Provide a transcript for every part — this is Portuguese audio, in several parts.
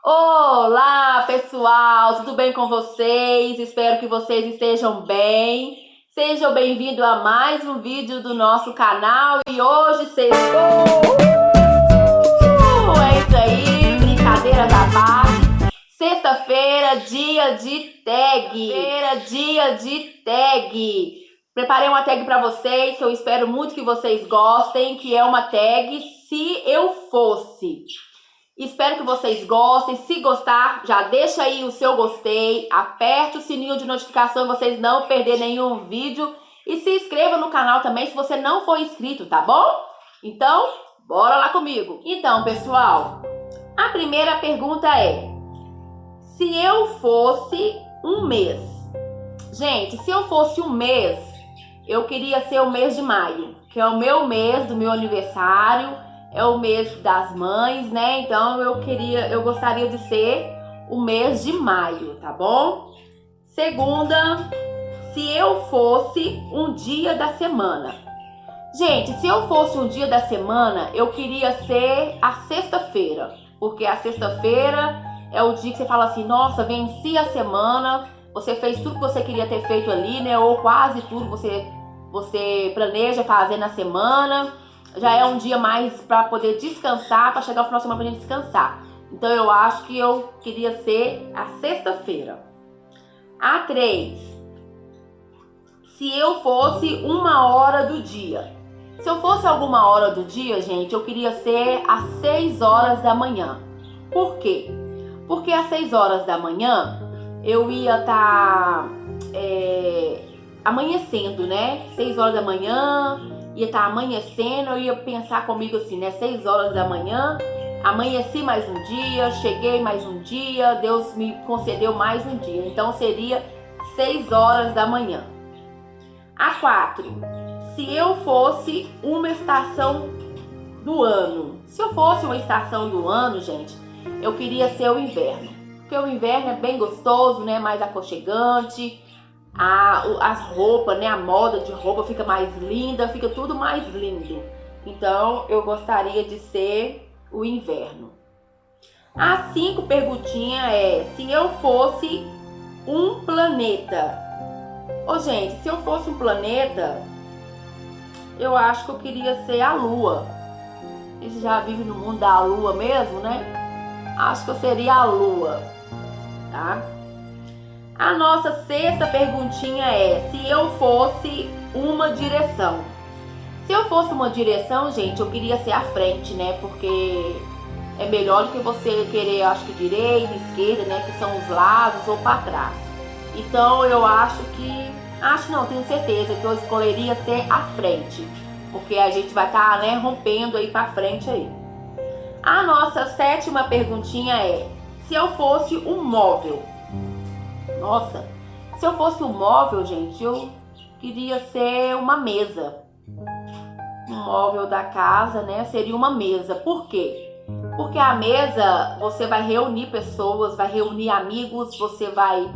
Olá, pessoal, tudo bem com vocês? Espero que vocês estejam bem. Sejam bem-vindos a mais um vídeo do nosso canal e hoje sextou! É isso aí, brincadeiras à parte. Sexta-feira, dia de tag. Preparei uma tag para vocês que eu espero muito que vocês gostem, que é uma tag Se Eu Fosse. Espero que vocês gostem. Se gostar, já deixa aí o seu gostei, aperta o sininho de notificação para vocês não perderem nenhum vídeo e se inscreva no canal também se você não for inscrito, tá bom? Então, bora lá comigo. Então, pessoal, a primeira pergunta é: se eu fosse um mês? Gente, se eu fosse um mês, eu queria ser o mês de maio, que é o meu mês do meu aniversário. É o mês das mães, né? Então eu gostaria de ser o mês de maio, tá bom? Segunda, se eu fosse um dia da semana. Gente, se eu fosse um dia da semana, eu queria ser a sexta-feira, porque a sexta-feira é o dia que você fala assim: nossa, venci a semana, você fez tudo que você queria ter feito ali, né? Ou quase tudo que você planeja fazer na semana. Já é um dia mais para poder descansar, para chegar ao final de semana pra gente descansar. Então eu acho que eu queria ser a sexta-feira. A 3. Se eu fosse uma hora do dia. Se eu fosse alguma hora do dia, gente, eu queria ser às 6 horas da manhã. Por quê? Porque às 6 horas da manhã eu ia estar amanhecendo, né? 6 horas da manhã... ia estar amanhecendo, eu ia pensar comigo assim, né? 6 horas da manhã, amanheci mais um dia, cheguei mais um dia, Deus me concedeu mais um dia. Então seria 6 horas da manhã. A 4. Se eu fosse uma estação do ano. Se eu fosse uma estação do ano, gente, eu queria ser o inverno. Porque o inverno é bem gostoso, né? Mais aconchegante. As roupas, né? A moda de roupa fica mais linda, fica tudo mais lindo. Então eu gostaria de ser o inverno. A 5 perguntinha é: se eu fosse um planeta. Ô gente, se eu fosse um planeta, eu acho que eu queria ser a Lua. Você já vive no mundo da Lua mesmo, né? Acho que eu seria a Lua, tá? A nossa 6ª perguntinha é: se eu fosse uma direção. Se eu fosse uma direção, gente, eu queria ser à frente, né? Porque é melhor do que você querer, acho que direita, esquerda, né? Que são os lados ou para trás. Então eu tenho certeza que eu escolheria ser à frente. Porque a gente vai estar, né, rompendo aí para frente aí. A nossa 7ª perguntinha é: se eu fosse um móvel. Nossa, se eu fosse um móvel, gente, eu queria ser uma mesa. Um móvel da casa, né? Seria uma mesa. Por quê? Porque a mesa, você vai reunir pessoas, vai reunir amigos, você vai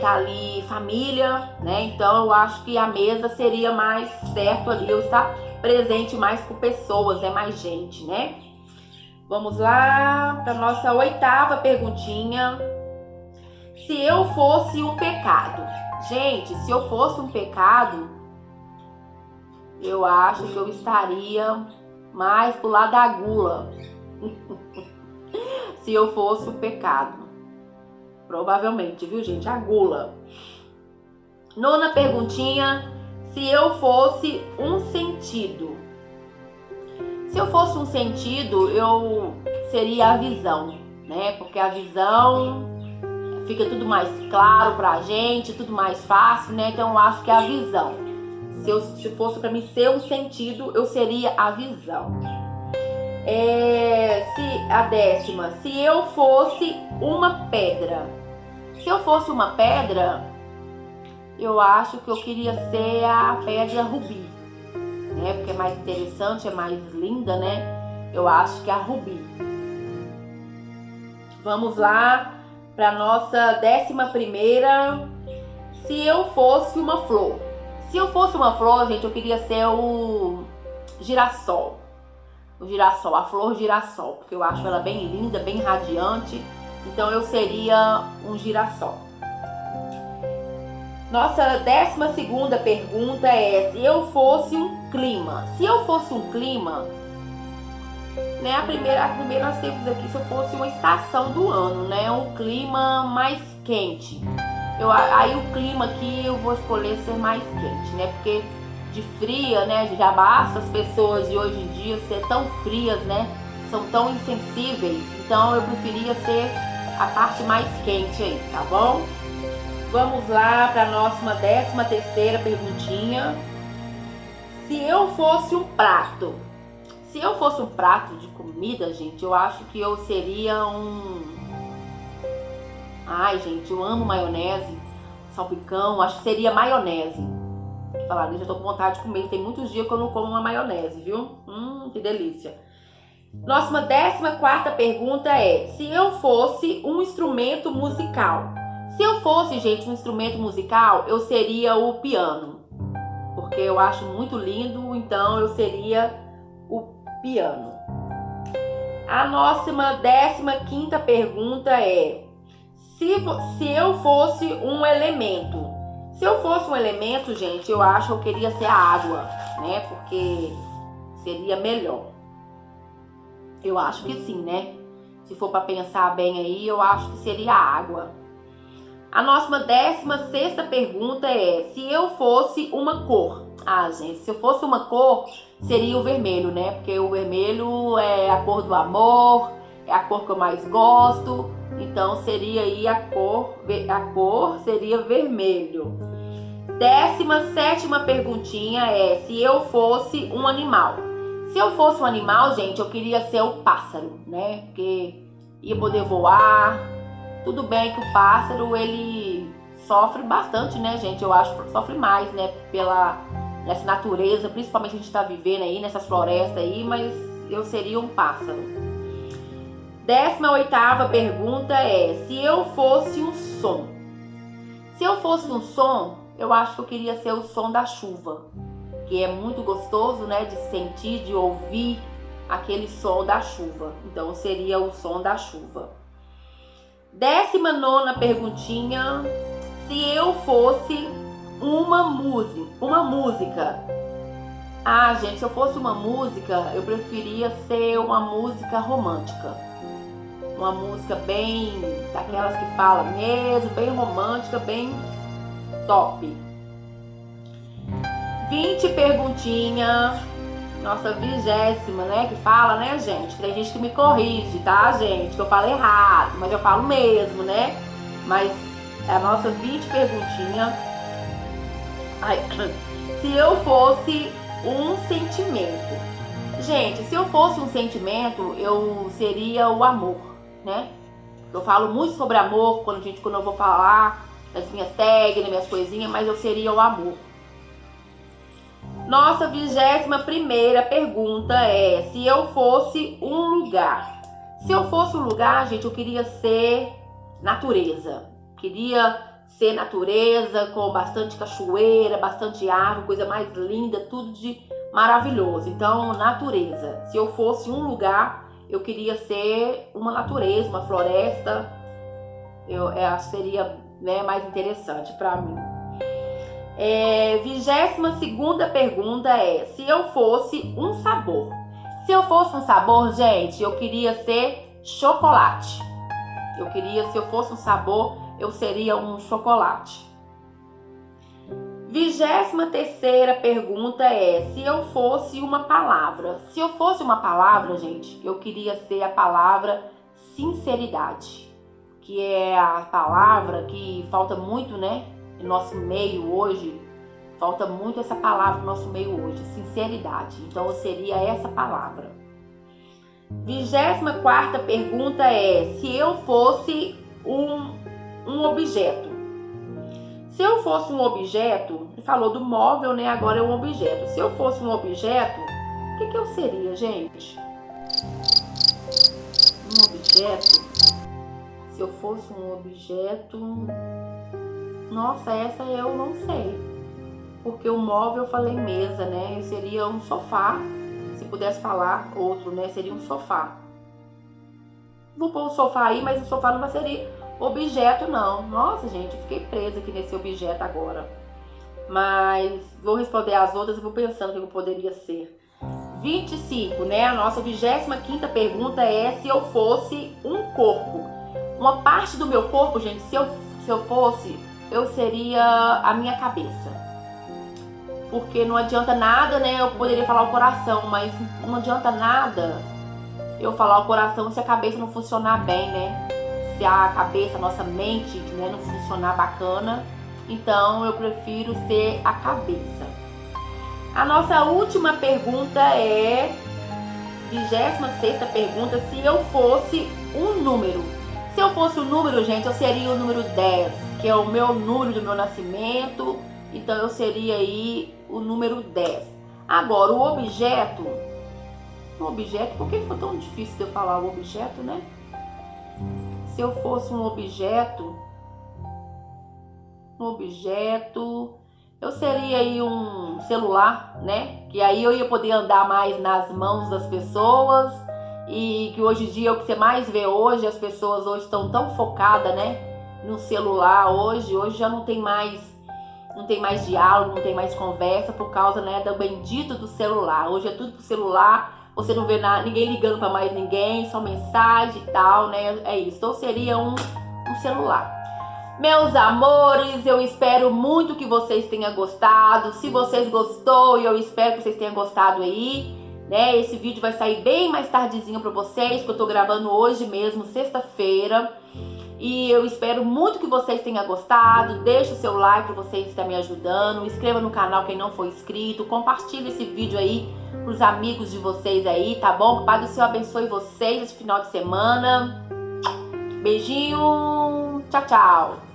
tá ali, família, né? Então eu acho que a mesa seria mais certo ali, eu estar presente mais com pessoas, mais gente, né? Vamos lá para nossa 8ª perguntinha. Se eu fosse um pecado. Gente, se eu fosse um pecado, eu acho que eu estaria mais pro lado da gula. Se eu fosse um pecado. Provavelmente, viu, gente? A gula. 9ª perguntinha. Se eu fosse um sentido. Se eu fosse um sentido, eu seria a visão, né? Porque a visão fica tudo mais claro pra gente, tudo mais fácil, né? Então eu acho que é a visão. Se fosse pra mim ser um sentido, eu seria a visão. A 10ª, se eu fosse uma pedra. Se eu fosse uma pedra, eu acho que eu queria ser a pedra rubi, né? Porque é mais interessante, é mais linda, né? Eu acho que é a rubi. Vamos lá para nossa 11ª. Se eu fosse uma flor. Se eu fosse uma flor, gente, eu queria ser o girassol. o girassol, a flor girassol, porque eu acho ela bem linda, bem radiante. Então eu seria um girassol. Nossa 12ª pergunta é: se eu fosse um clima. Se eu fosse um clima, né? A primeira nós temos aqui, se eu fosse uma estação do ano, né? Um clima mais quente. Aí o clima aqui eu vou escolher ser mais quente, né? Porque de fria, né? Já basta as pessoas de hoje em dia ser tão frias, né? São tão insensíveis. Então eu preferia ser a parte mais quente aí, tá bom? Vamos lá para a nossa 13ª perguntinha. Se eu fosse um prato. Se eu fosse um prato de comida, gente, eu acho que eu seria um... Ai, gente, eu amo maionese, salpicão, acho que seria maionese. Falar nisso, eu tô com vontade de comer. Tem muitos dias que eu não como uma maionese, viu? Que delícia. Nossa 14ª pergunta é: se eu fosse um instrumento musical. Se eu fosse, gente, um instrumento musical, eu seria o piano. Porque eu acho muito lindo, então eu seria o piano. A nossa 15ª pergunta é: se eu fosse um elemento. Se eu fosse um elemento, gente, eu acho que eu queria ser a água, né? Porque seria melhor. Eu acho que sim, né? Se for para pensar bem aí, eu acho que seria a água. A nossa 16ª pergunta é: se eu fosse uma cor. Ah, gente, se eu fosse uma cor, seria o vermelho, né? Porque o vermelho é a cor do amor, é a cor que eu mais gosto. Então seria aí a cor seria vermelho. 17ª perguntinha é: se eu fosse um animal. Se eu fosse um animal, gente, eu queria ser o pássaro, né? Porque ia poder voar. Tudo bem que o pássaro, ele sofre bastante, né, gente? Eu acho que sofre mais, né? Nessa natureza, principalmente a gente tá vivendo aí, nessas florestas aí, mas eu seria um pássaro. 18ª pergunta é: se eu fosse um som. Se eu fosse um som, eu acho que eu queria ser o som da chuva, que é muito gostoso, né, de sentir, de ouvir aquele som da chuva. Então seria o som da chuva. 19ª perguntinha: se eu fosse uma música. Ah, gente, se eu fosse uma música, eu preferia ser uma música romântica. Uma música bem daquelas que fala mesmo, bem romântica, bem top. 20 perguntinha. Nossa 20ª, né? Que fala, né, gente? Tem gente que me corrige, tá, gente? Que eu falo errado, mas eu falo mesmo, né? Mas é a nossa 20 perguntinha. Ai, se eu fosse um sentimento. Gente, se eu fosse um sentimento, eu seria o amor, né? Eu falo muito sobre amor quando eu vou falar das minhas tags, das minhas coisinhas, mas eu seria o amor. Nossa 21ª pergunta é: se eu fosse um lugar. Se eu fosse um lugar, gente, eu queria ser natureza. Queria ser natureza com bastante cachoeira, bastante árvore, coisa mais linda, tudo de maravilhoso. Então, natureza. Se eu fosse um lugar, eu queria ser uma natureza, uma floresta. Seria, né, mais interessante para mim. 22ª pergunta é: se eu fosse um sabor. Se eu fosse um sabor, gente, eu queria ser chocolate. Se eu fosse um sabor, eu seria um chocolate. 23ª pergunta é: se eu fosse uma palavra. Se eu fosse uma palavra, gente, eu queria ser a palavra sinceridade, que é a palavra que falta muito, né, no nosso meio hoje. Falta muito essa palavra no nosso meio hoje, sinceridade. Então eu seria essa palavra. 24ª pergunta é: se eu fosse um objeto. Se eu fosse um objeto, ele falou do móvel, né? Agora é um objeto. Se eu fosse um objeto, o que eu seria, gente? Um objeto. Se eu fosse um objeto... Nossa, essa eu não sei. Porque o móvel eu falei mesa, né? Eu seria um sofá. Se pudesse falar outro, né? Seria um sofá. Vou pôr um sofá aí, mas o sofá não seria objeto, não. Nossa, gente, eu fiquei presa aqui nesse objeto agora. Mas vou responder as outras e vou pensando o que poderia ser. 25, né? A nossa 25ª pergunta é se eu fosse um corpo. Uma parte do meu corpo, gente, se eu fosse, eu seria a minha cabeça. Porque não adianta nada, né? Eu poderia falar o coração, mas não adianta nada eu falar o coração se a cabeça não funcionar bem, né? Se a cabeça, a nossa mente, né, não funcionar bacana. Então eu prefiro ser a cabeça. A nossa última pergunta é 26ª pergunta, se eu fosse um número. Se eu fosse um número, gente, eu seria o número 10, que é o meu número do meu nascimento. Então eu seria aí o número 10. Agora, o objeto, por que foi tão difícil de eu falar o objeto, né? Se eu fosse um objeto, eu seria aí um celular, né? Que aí eu ia poder andar mais nas mãos das pessoas. E que hoje em dia, o que você mais vê hoje, as pessoas hoje estão tão focadas, né? No celular hoje já não tem mais diálogo, não tem mais conversa por causa, né, do bendito do celular. Hoje é tudo pro celular, você não vê ninguém ligando para mais ninguém, só mensagem e tal, né? É isso. Então seria um celular. Meus amores, eu espero muito que vocês tenham gostado. Se vocês gostou, eu espero que vocês tenham gostado aí, né? Esse vídeo vai sair bem mais tardezinho para vocês, porque eu tô gravando hoje mesmo, sexta-feira. E eu espero muito que vocês tenham gostado. Deixa o seu like para vocês estarem me ajudando. Inscreva no canal quem não for inscrito. Compartilhe esse vídeo aí pros amigos de vocês aí, tá bom? Que o Pai do Céu abençoe vocês esse final de semana. Beijinho. Tchau, tchau.